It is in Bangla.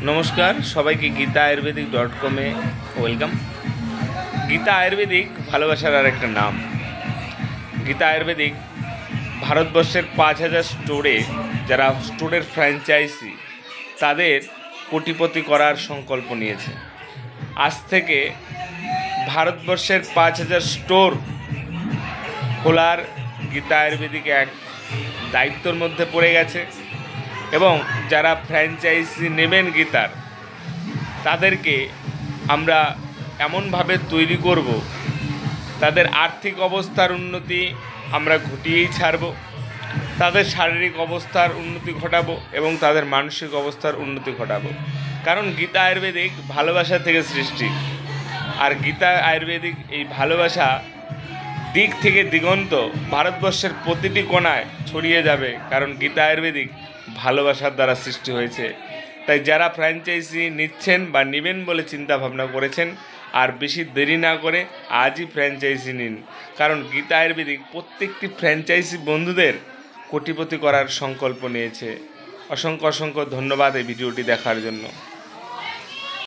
নমস্কার সবাইকে গীতা আয়ুর্বেদিক .com-এ ওয়েলকাম। গীতা আয়ুর্বেদিক ভালোবাসার আর একটা নাম। গীতা আয়ুর্বেদিক ভারতবর্ষের 5,000 স্টোরে যারা স্টোরের ফ্র্যাঞ্চাইজি তাদের কোটিপতি করার সংকল্প নিয়েছে। আজ থেকে ভারতবর্ষের 5,000 স্টোর খোলার গীতা আয়ুর্বেদিক এক দায়িত্বর মধ্যে পড়ে গেছে এবং যারা ফ্র্যাঞ্চাইজি নেবেন গীতার তাদেরকে আমরা এমনভাবে তৈরি করব, তাদের আর্থিক অবস্থার উন্নতি আমরা ঘটিয়েই ছাড়ব, তাদের শারীরিক অবস্থার উন্নতি ঘটাবো এবং তাদের মানসিক অবস্থার উন্নতি ঘটাবো। কারণ গীতা আয়ুর্বেদিক ভালোবাসা থেকে সৃষ্টি, আর গীতা আয়ুর্বেদিক এই ভালোবাসা দিক থেকে দিগন্ত ভারতবর্ষের প্রতিটি কোণায় ছড়িয়ে যাবে। কারণ গীতা আয়ুর্বেদিক ভালোবাসার দ্বারা সৃষ্টি হয়েছে। তাই যারা ফ্র্যাঞ্চাইজি নিচ্ছেন বা নেবেন বলে চিন্তা ভাবনা করেছেন, আর বেশি দেরি না করে আজই ফ্র্যাঞ্চাইজি নিন। কারণ গীতা আয়ুর্বেদিক প্রত্যেকটি ফ্র্যাঞ্চাইজি বন্ধুদের কোটিপতি করার সংকল্প নিয়েছে। অসংখ্য অসংখ্য ধন্যবাদ এই ভিডিওটি দেখার জন্য।